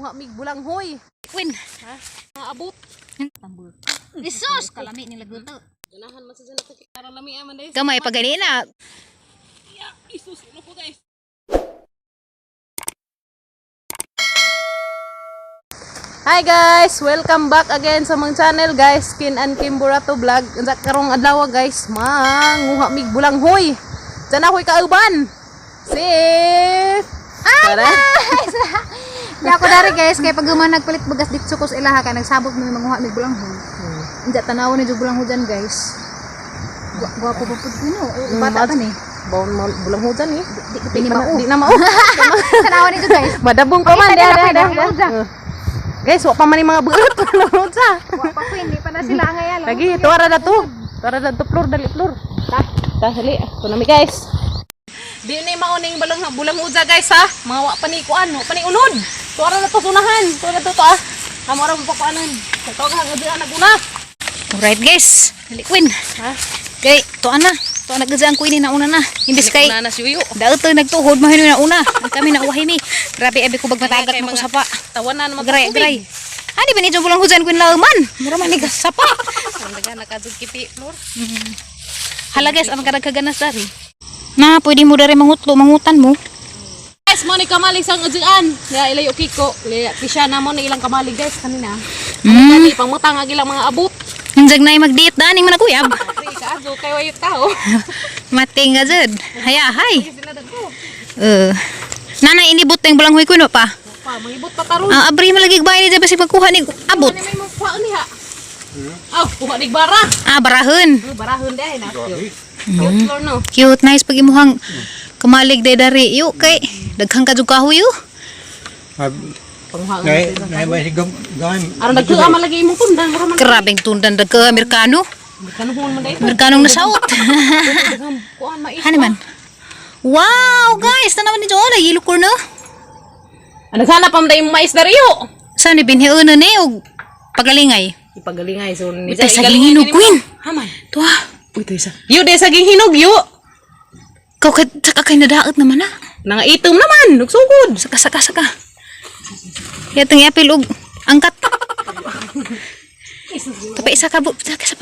manguha mig bulanghoy. Queen, Ha? Maabot. tambul. Isus, kalami nila guto. Ganahan man sa dyan ako. Karang lami man dahil. Gamay pa ganina. Isus, ano po guys? Hi guys! Welcome back again sa mong channel guys. Skin and Kim Burato Vlog. Sa karong adlaw guys, manguha mig bulanghoy. Diyan ako'y kauban. Safe! Ay guys! Di ako dari guys, kaya pag nagpalit bagas dito ko sa ilaha ka, nagsabot mo yung manguha mig bulanghoy. Hindi tanawon ni bulanghoy dyan guys. Gwapo pa po no? Bata pa ni. Bawon bulanghoy dyan eh. Di na mao. Tanawon nito guys. Madabong pa man. Guys, wak pa man yung mga buot. Bulanghoy sa. Gwapo ko, hindi pa na sila ngayon. Lagi, tuwara na to. Tuwara na to, flor, dali, flor. Dali, ito nami guys. Di na yung mauning bulanghoy guys ha. Mga wak pa ni kuan, wak pa ni unod. Tuwara na to, sunahan. Tuwara na to to ah. Kamara mo pa kuanan. Ito ka, nagdaan naguna. Alright guys, dali Queen. Ha? Kay, tuan na. Tuan nagdaan Queen na una na. Imbis kay, Una na si Uyo. daot nagtuhod mahino na una. Kami na uwahin ni. Grabe, abi ko bagmatagat mo ko sapa. Tawanan naman Gray, gray. Hani ba ni bulang hujan Queen lauman? Mura man ni sapa. Ang daga nakadug kiti, flor. Hala guys, ang kadagkaganas dari. Na, pwede mo dari mangutan mo. Guys, mo ni kamalig sang ujian. Ya ilayo kiko. Pisya na mo ni ilang kamalig guys kanina. Kani pangmutang ag ilang mga abot. Hinjag na magdiit daning man kuyab. Ari ka ajo kay wayot tao. Mating ga jud. Haya, hay. Sinadag ko. Nana inibot tayong bulanghoy ko no pa. Pa, mangibot pa taron. Abri malagi bahay ni basi pagkuha ni abot. Ano may mukha ni ha? Aw, kuha ni bara. Barahon. Barahon dai na. Cute flor no. Cute, nice pag imuhang kamalig day dari. Yu kay daghang ka jud kahoy yu. Pangha. Nay ba sigam gawin. Aron nagtuwa man lagi imong tundan mura man. Grabeng tundan dag ka Amerikano. Kanuhon man dai. Amerikanong nasaot. Kuan mais. Hani man. Wow, guys, tanawan ni Jola, yellow corn no. Ano sana pam dai mais dariyo. Saan ni binhiun na ni og pagalingay. Ipagalingay so ni Ito sa gihinog Queen. Haman. Tuwa. Uy, ito isa. Yo, de sa gihinog yo. Kau kay nadaot naman na. Nanga itom naman, nugsugod. Saka. Yatong yapil og angkat. Tapi isa ka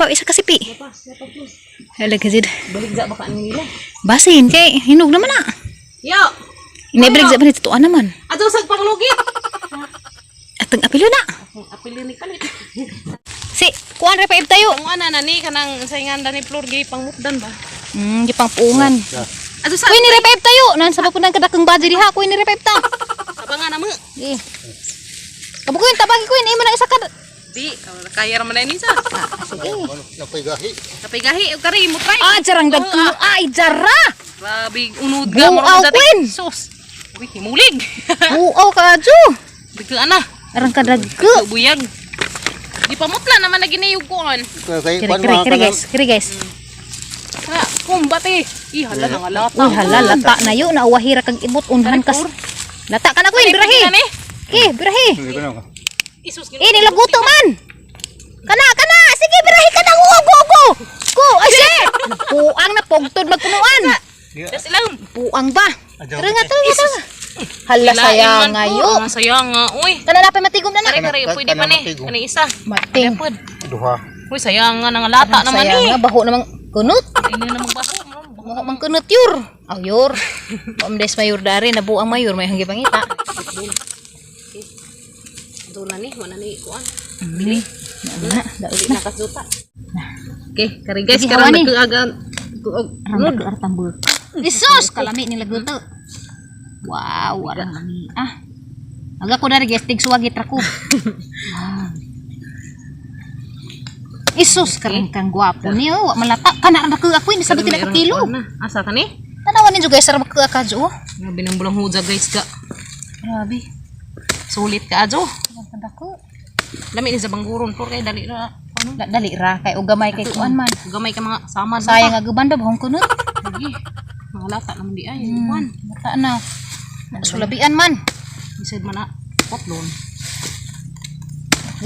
isa ka sipi. Hala gazid. Balik za baka nila. Basin kay hinog naman na. Yo. Inebrig sa panit tuan naman. Ato sa panglugit. Atong apilo na. Apilin ni palit. Si, kuan ra pa tayo. Kung ana nani kanang saingan ni Flor gi pangmutdan ba. Gipang puungan. Ato sa Kuy ni revive tayo. Nan sa papunang kadakang budget diha, kuy ni revive ta. abangan na mo. Eh. Kabukuin tabagi kuy imo na isa ka. Di, kaya ra man ni sa. Sige. Napay gahi. Kapay gahi og kari mo try. Jarang dagko. Ay, jara. Grabe unod Buaw, ga mo Queen. Sus. Uy, himulig. Buaw ka adyo. Bigla ana. Arang ka dagko. Buyag. Di pa mutla naman na ginayog ko on. Kiri guys. Kana kumbate. Hala na nga lata. Uy, halal lata na yun. Naawahira kag ibot unhan kas. Lata ka na kuy, birahi. Birahi. Isus Nilaguto man. Kana. Sige, birahi ka na. Go. Ay, si. Puang na pogtod magpunuan. Das ilang. Puang ba? Tara nga. Hala, sayang ngayon. Sayang nga. Uy. Kana napay matigom na na. Kare, pwede pa ni. Ano isa? Mating. Duha. Uy, sayang nga nang lata naman Sayang eh. nga, baho namang kunot. Ini na magbaho. Mga mang kunot yur. Yor. Pamdes mayur dari, nabuang mayur. May hanggi pangita. Doon na ni. Wala ni kuan. Bili. Dili na kasuta. Okay, kari guys. Sige, Karang hawani. nagkaagan. Arang tambul. Isus! Kalami nila guto. Wow, arang lami. Aga ko dari guys, tigsuwagit ra ko. Isus, kang gwapo niyo. Wa malata. Kana na ko ako, hindi sabi tila ka kilo. Asa ka ni? Tanawan ninyo guys, sarap ka kadyo. Grabe ng bulang huja guys ka. Grabe. Sulit ka ajo. Ganda ko. Lami ni sa bangguron. Por kay dali ra. Ano? Dali ra kay o gamay kay kuan man. Gamay ka mga sama. Sayang nga gubanda bahong kunot. Lagi. Mga lata naman di ay. Kuan. Mata na. Sulabian man. Isad man na. Potlon.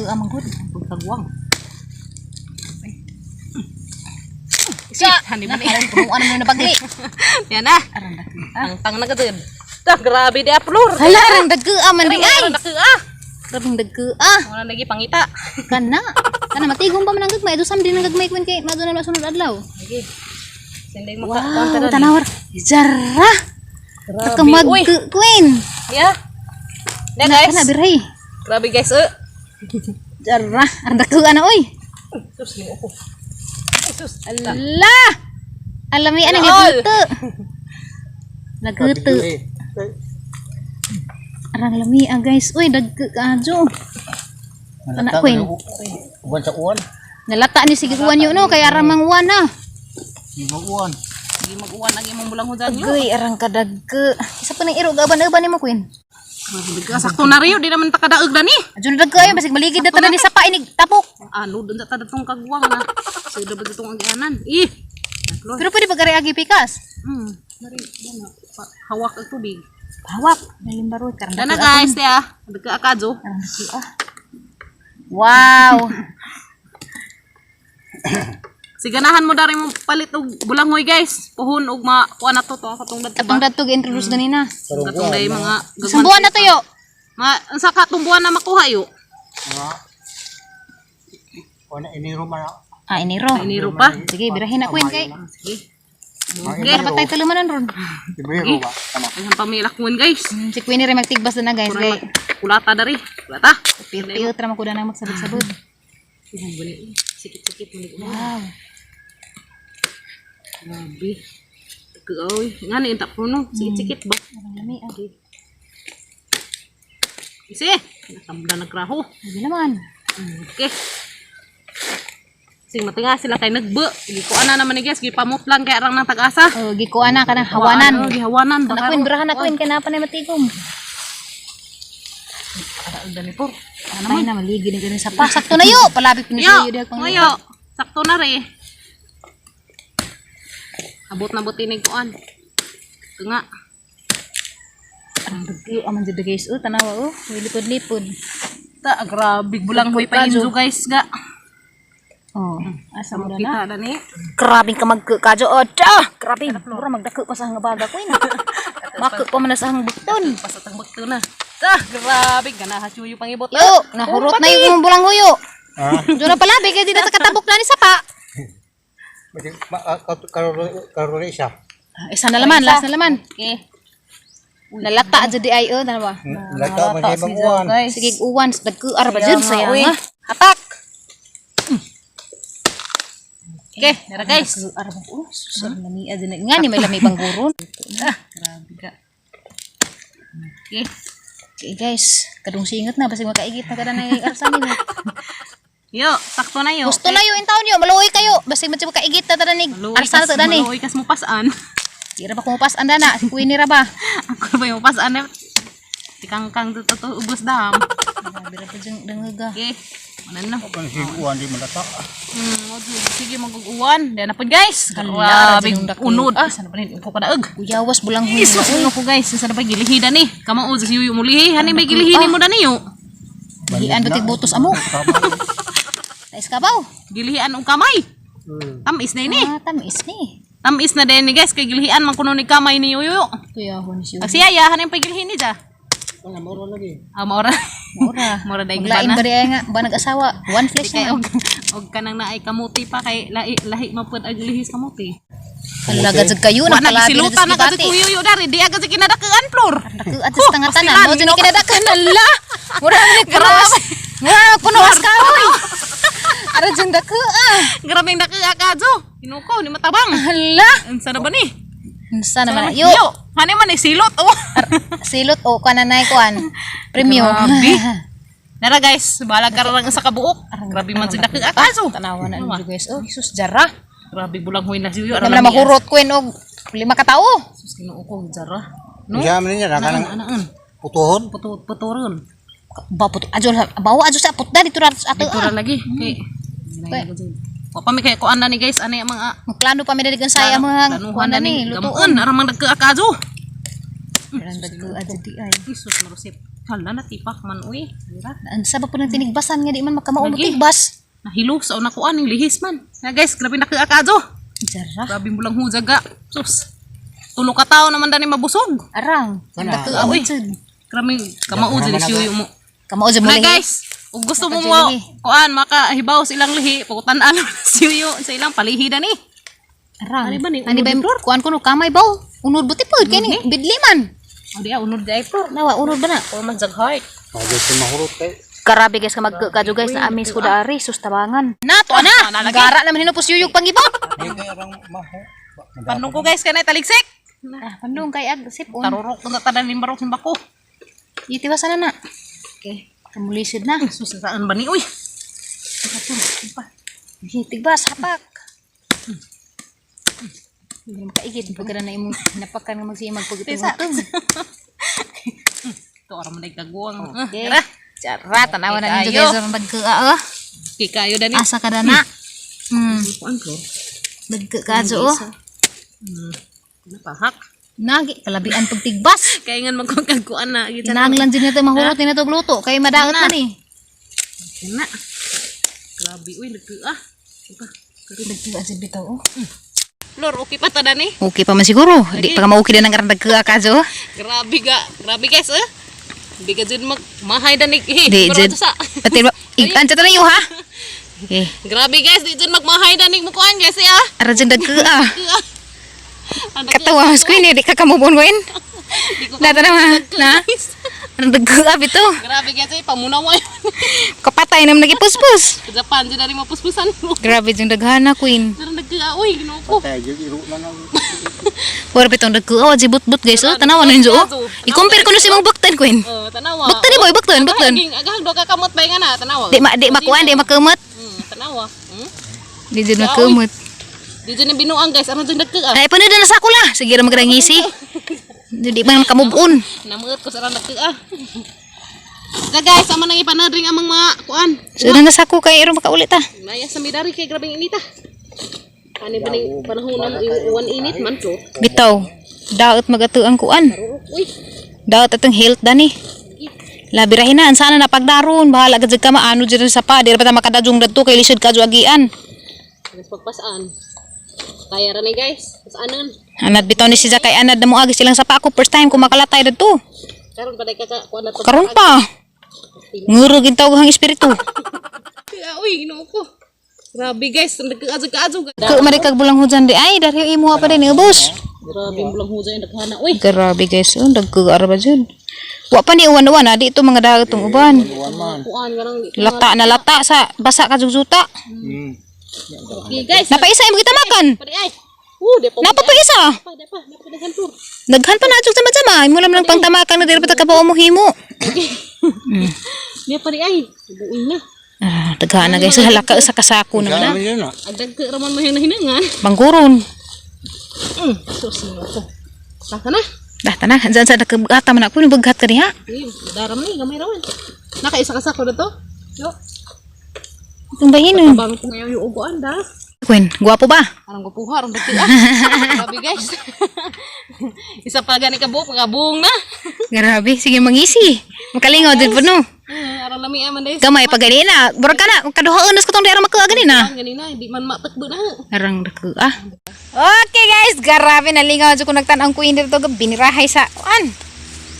Amang good. Pagkagwang. Sa, Hani ba ni? nakarang punuan mo na bagli. Yan na. Arang daki. Ang tang na kadud. Grabe di Flor. Hala, arang daki aman ri ay. Ay. Grabing dagko. Ah, Wala lagi pangita. kana. Kana matigong pa man ang gagmay. Ito samdi ng gagmay kun kay madto na masunod adlaw. Sige. Sinding mo Wow, tanawar. Jara. Takamag Uy. queen. Yeah. Ya Kana guys. biray. Grabe guys. Jara. Ang dagko ana oy. Sus, limu ko. Sus. Allah. Alami ana Laol. gagto. Nagto. Arang lami guys. Uy, dagko kadyo. Anak queen. Uwan sa uwan. Nalata ni sige uwan yo no kay aramang uwan na. Lima uwan. Sige mag-uwan ang imong bulang hudan nyo. Agoy, arang kadagko. Isa pa nang iro gaban-gaban nimo queen. Sakto na rin, di naman takadaog na ni. Adyo na dagko ayo basig maligid na tanan ni sapa inig tapok. Ano, doon sa tadatong kagwang na. So, dapat itong agianan. Ih! Pero pwede ba gari agi pikas? Nari, yan. Hawak ang tubig. Hawak. Nalimbaroy karang Dana dagko guys, tiya. Nagka-akadyo. Arang dagko ah. Wow. Siganahan mo dari mo palit og bulangoy guys. Puhon og kuha na to katong Atong dadto gi-introduce ganina. katong day mga Isang buwan na to yo. Sa katumbuhan na makuha yo. Mga. Wala iniro man. Ah, iniro. Iniro pa. Sige, birahin na queen kay. Sige. Okay, dapat tayo tulumanan ron. Iniro ba? Tama. Ang pamilak mo guys. Si queen ni magtigbas na guys kay. Kulata dari. Kulata. Piyo tra man ko na magsabot-sabot. Sikit-sikit mo. Wow. Grabe. Oy, ngani intak puno. Sikit-sikit ba? Arang lami ah. Isi, natamda nagraho. Hindi naman. Okay. Sing matinga sila kay nagbe. Gi ko ana naman ni guys, gi pamutlan kay arang nang tag-asa. Oh, gikuha na kanang hawanan. Gihawanan Anak queen, birahan na queen kay napa na matigom. Dani po. Anay na maligid ni ganun sa pa. Sakto na yo. Palapit ni Yo, yo diha pang. ngoyo. Sakto na re. Abot na buti ni kuan. Tunga. Arang dagko aman jud guys. Oh, tanawa oh. May lipod-lipod. Ta grabe bulang hoy pa injo guys ga. Oh, asa mo na na. Kita dani. Grabing ka magkakadyo. Oh, da! Grabe. Mura magdako pa sa hang baga ko ina. Mako pa man na sa hang bukton. Pasatang bakto na. Ta grabe ganaha chuyo pangibot. Yo, nahurot na yung bulang huyo. Ha? Diyo na pala, bigay din na katabok na ni Sapa. Karori siya. Isa na laman, last na laman. Okay. Nalata aja di ay, oh, dana ba? Lata man siya ibang uwan. Sige, uwan, dagko arba dyan, sayang Uy, nga. hatak. Okay, nara guys. Arba, oh, susar na ni aja na. Nga ni may lamay bang guro. Grabe ka. Okay. Okay guys, kadung singot na, basig makaigit na kada na yung arsan nyo. Yo, sakto na yo. Gusto na yun yung taon nyo, maluoy kayo. Basig makaigit na tada ni arsan na tada ni. Maluoy kas mo pasan. Di ra ba kumupas anda na, si Queenie ra ba? Ako ba yung pasan na? Tikangkang to ubos dam. Grabe ra pa dyan dangaga. Okay. Manan na. Kung si uwan di malata. Sige mag-uwan. Diyan na po guys. Hala, Grabe dyan yung unod. dakil. Sana pa rin po kadaag. Uyawas bulang huy Isus na. mo ko guys. Sana pa gilihida ni. Kamao sa siyo mo lihi. Hani may gilihini mo dani yo. Gian batik butos amo. Tais kabaw. Gilihian og kamay. Tamis na ini. Ah, tamis ni. Tamis na din ni guys. Kay gilihian man kuno ni kamay ni yo. Tuyahon siya. Agsiyaya hani pa gilihin ni ja. Wala moro lagi. Maura. Mura. Mura dahil Maglain bana. ba rin nga, ba nag-asawa? One flesh Kay na. og kanang naay kamuti pa kay lahi mapud ag lihis kamuti. Ang lagad sa kayo, Wa na nakalabi na gisilutan na sa kasi gibati. kuyo dari di aga sa kinadakaan floor. Naku, at sa tanga tanan. pasilan, Mo dyan no? kinadakan. Ala! Mura na ni punos. Mura na punos ka, oy! Ara dyan dako, ah! Grabing nakakadyo. Inuko ni matabang. Hala! Unsa na ba ni? Sana naman. Yo! Hani man ni silot oh. Silot o kananay kuan. Premium. Grabe. Nara guys, balag ka lang sa kabuok. Grabe man sila kakadyo. Tanawa na ninyo guys. Oh, Jesus, jara. Grabe bulang huy na siyo. Naman na mahurot ko og 5 ka tao. Sus kinuuko jara. Siya man niya kanang Anaan. putuhon. Puturon. Ba put ajo bawa ajo sa putda dito ra ato. Dito ra lagi. Okay. Wa pa mi kay kuan na ni guys ani mga Magplano pa mi dali saya mo hang planuhan kuan na ni ni luto. gamuon aramang nagkaakadyo. Ang dagko aja di ay. Jesus marusip. Hala na tipak man uy. Dira. Ang sabab po ng tinigbasan nga di man makamao mo Lagi. tigbas. Nahilo sa una kuan ning lihis man. Na guys, grabe nakaakadyo. Jara. Grabe bulang hujaga. Sus. Tulo ka tao naman dani mabusog. Arang. Ang Kana. dagko Uy. amoy jud. Grabe kamao dili siyo mo. Kamao jud mo Na lihi. guys, kung gusto mo Maka mo, lihi. kuan, makahibaw silang lihi, pakutan-an siyo sa ilang palihi na ni. Arang. Ano ba ni, Ani ba unod, kuan kuno kamay baw. Unod buti pod kay ni bidliman. O diya, unod dahil po. Nawa unod ba na? O man jag heart. Pwede sa mahurot kay. Grabe guys ka magkadyo guys na amis ko dari sus tabangan. Na to Ano, ana. nalagay? Gara naman hinupos yuyog pangibot. Hindi kay arang maho. Panong ko guys, kanay taligsik. Ah, pandong kay ag sipon. Tarurok ko sa tanan ni barok ng bako. Itiwasan na na. Okay, kamulisid na. Susasaan ba ni, uy? Hitig ba sapak. Hindi mo kaigid pagka na imong napakan nga magsiya magpagutong-utong. Ito, ara man ay kaguang. Okay. Tara. Cara tanawa na ninyo Kayo. guys ang nagkaa. Kikayo dani. Asa ka dana. Kuan ko. Nagkaa jo. Napahak. Nagi kalabian pagtigbas. Kaya nga magkakaguan na. Tinanglan din nito mahurot din nito luto kay madaot na ni. Na. Grabe, uy, nagkaa. Nagkaa si bitaw. Oh. Lor, okay pa ta dani. Okay pa man siguro. Di pa ka maukid na ng nagkaa ka jo. Grabe ga. Grabe guys, eh. Hindi ka dyan magmahay dani. Di jud. Pati ba ikan ta tayo ha. Okay. Grabe guys, di dyan magmahay dani mo kuan guys, ya. Ara jud nagkaa. Ano Katawa mas ko ni di ka kamubon wen. Di ko Nata na na. Ang nagkaa bito. Grabe guys, eh. Pamunaw mo yun. Kapatay nam nagipuspus. Sa Japan, dyan na rin mapuspusan mo. Grabe jud daghana queen. Pero nagkaa, uy, ginoo ko. Kaya jud iro na lang. Wala bitong nagkaa di but guys. Oh, tanawa na ninyo. I-compare ko no si mong baktan queen. Tanawa. Baktan ni boy, baktan. Agahang do ka kamot ba nga na, tanawa. Di makuan, di makumot. Tanawa. Di jud makumot. Di dyan na binuang guys, ano dyan nagkaa. Ay panida na sa kula. Sige ra magrangisi. Di ba makamubon. Namuot ko sa rang nagkaa. Sa guys, ama nang ipanadring amang mga kuan. So na sa ko kay iro makaulit ta. Maya sa midari kay grabing inita. Ani ba ning panahon ng iwan init man to? Bitaw. Daot magatu ang kuan. Uy, Daot atong health dani. Labi ra hinaan sana napagdaron. Bahala gid ka maano jud sa pa. Di ra pa ta makadajong dadto kay lisod ka jo agian. mas pagpasaan. Kaya ra ni guys. Pasaanan. Anad bitaw ni siya kay anad na mo agi silang sapa ako first time ko makalatay dadto. Karon pa day ka kuan na to. Karon pa. Nguro gid tawag ang espiritu. Kaya uy, ginoo ko. Grabe guys, nagkaadso-kaadso. Ko mari kag bulang hujan di ay dari imo pa din ubos. Grabe bulang hujan naghana. Uy, Grabe guys, oh dagko arba jud. Wa pa ni uwan-uwan adi ito mga dagat tong uban. kuan nga nang Lata sa basa ka jugjuta. Okay guys. Napaisa imo kita makan. Pare ay. De pa. Napapaisa. Dapat dagan tur. Daghan pa na jug sama-sama. Imo lang lang pangtamakan na diri pa ka mo himo. Dia pare ay. Buin na. Ah, daghan na guys, halaka sa kasako na na. Kami yun na. Agdag ka raman mo hinangan. Bangguron. Sus mo ko. Saka na. Dah tanah, jan sa nakagata man ako ni bughat ka diha. Daram ni gamay raman. Nakaisa ka sa ko to. Yo. Itong bahinon. Bang ko ngayon yung ugoan da. Kwen, guwapo ba? Parang gupuha, parang dagti ah. Grabe guys. Isa pa gani ka buhok, kabuong na. Grabe, sige mangisi. Makalingaw din po no. Arang lami aman guys. Gamay pa ganina. Burag ka na, kaduha unas ko tong diara maka ganina. Ganina, hindi man matakbo na. Arang dako ah. Okay guys, grabe nalingaw jud ko nagtan-ang queen dito binirahay sa kuan.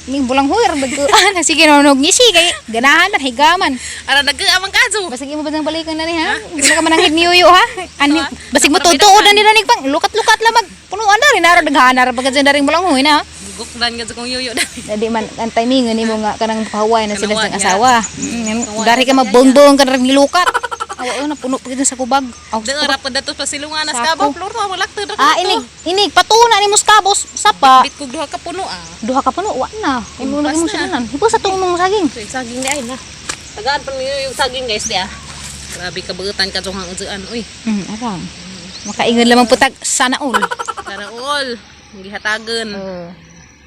Ning bulang huir dagko. Sige no ngisi kay ganahan na higaman. Arang nag-amang kaso. Basig imo badang balikan na ni ha. Hindi ka manangit ni Yuyo ha. Ani basig mo tutuod na nila ning pang lukat-lukat lamag. Punuan na rin naro daghana ra pagka daring bulang huy na. Gukdan nga sa kong yuyo. Dadi man ang timingan nimo nga kanang pahaway na sila sa asawa. Dari ka mabongbong ka rin nilukat. Awa na puno pagid sa kubag. Dara pa dato pa silungan nas kabaw. Flor mo malakto ra. Ah inig patuna ni muskabos sapa. Bit kog duha ka puno ah. Duha ka puno wa na. Imo lagi mo sinan. Hipo sa tuong mong saging. Saging di ay na. Tagaan pa niyo yung saging guys di ah. Grabe ka beutan ka jong hangudaan uy. Arang. Makaingon lamang putag sana all. Para all gihatagen.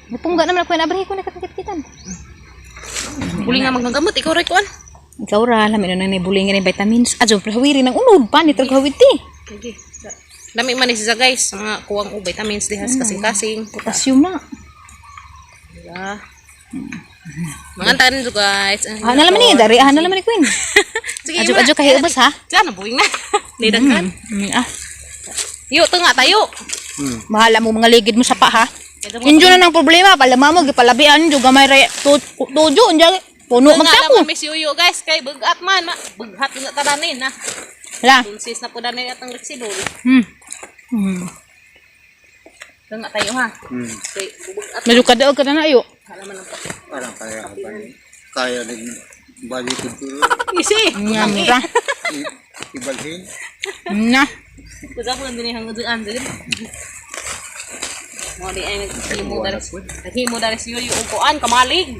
Bupungga naman ako na abrihe ko na kakit-kitan. Buling nga maggamot ikaw ra kuan. Ikaw ra lamin na ni bulingan ni vitamins. Adyo hawiri ng unod pa ni traghawid ti. Okay. Dami man ni siya guys, mga kuwang og vitamins dihas kasing-kasing. Potassium na. Yeah. Mangantan jo guys. Ah, nalaman ni dari ah nalaman ni Queen. Sige, Adyo kahi ubas ha. Diyan na buing na. Nidagan. Ah, Yo to nga tayo. bahala mo mga ligid mo sa pa ha. Injo na ng problema, palama mo gipalabian jud gamay ra tujo unja Puno Nga magtapo. naman Miss Yuyo guys, kay bugat man. Bughat nga taranin na. Hala. Tunsis na po na nila itong reksidol. Ito nga tayo ha. Kay bugat. Medyo kadaog ka na ayo. Halaman ng Parang kaya din balik ito. isi. Nga mura. Ibalhin. Na. Kusa po nandun yung hanggang din. Mo di ay naghimo dari si Yuyo upuan kamalig.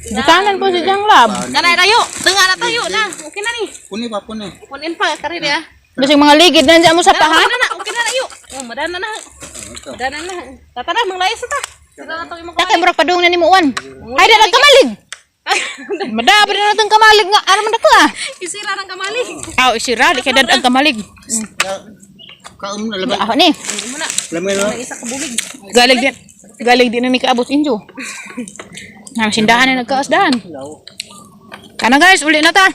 Ditanan po si Jang Lab. Kanay tayo. Tengah na tayo na. Okay na ni. Puni pa puni. Kunin pa karir ya. Basing mga ligid na dyan mo sa paha. Okay na. Okay na tayo. Oh, madana na. Madana na. Tatara manglayas ta. Sila na to imong Dakay murag padung na ni Muan. Ay da nagkamalig. Madaba na natong kamalig nga. Ano man dako ah. Isira ng kamalig. Aw isira di kay dadag kamalig. Kaum na laban. Ah ni. Hindi mo na. Lamin na. May isa ka bubig. Galig din na ni kaabot injo. Nang sindahan na nagkaasdahan. Kana guys, uli na ta.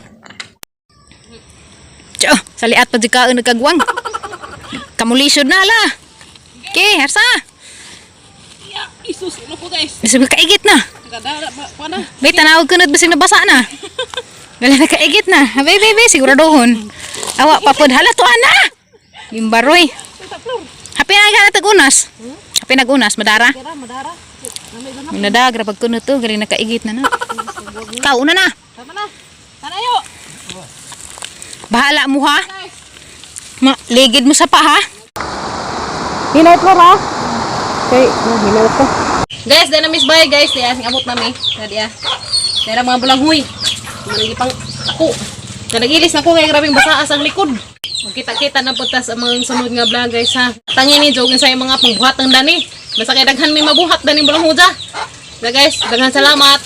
Tiyo, saliat pa di ka nagkagwang. Kamulisod na ala. Okay, hersa. Ya, isus ano po guys. Bisag kaigit na. Kadara pa na. Bay, tanawag ko na bisag nabasa na. Wala na kaigit na. Bay, siguradohon. Awa, papod hala to ana. Gimbaroy. Happy na ka na tagunas. Happy nagunas, madara. Kira madara. Namay ba na? Minadagra pag kuno to, galing nakaigit na na. Ikaw, una na. Tama na. Tanayo. Bahala mo ha. Guys. Ligid mo sa paha. Hinay ko ha. Okay, hinay ko. Guys, dahil na miss bay guys. Kaya sing abot nami. Kaya kaya mga bulanghoy. Malagi pang ako. Nanagilis na ko kaya grabing basaas ang likod. Magkita-kita na po ta sa mga sunod nga vlog guys ha. Tangin ni Jogin sa mga pangbuhat ng dani. Basta kay daghan may mabuhat dani bulang huja. Na guys, daghan salamat.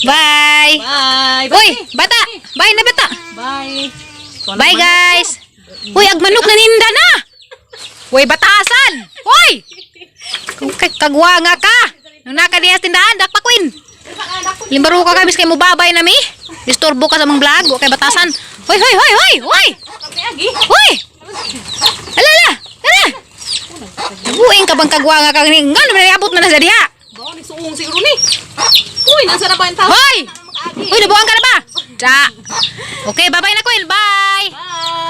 Bye. Bye. Uy, bata. Bye na bata. Bye. Bye guys. Uy, agmanok na ninda na. Uy, batasan. Uy. Kagwa nga ka. Nung naka diya sa tindahan, dakpakwin. Limbaro ka kabis kay mo babay na mi. Disturbo ka sa mga vlog, o kay batasan. Hoy. Hoy. Alala. Tara. Buing ka bang kagwa nga kang nga naman abot na sa diha. Bawa ni suong si Runi. Uy, nasa na ba yung tao? Hoy. Uy, nabuang ka na ba? Ja. Okay, bye-bye na Queen. Bye. Bye.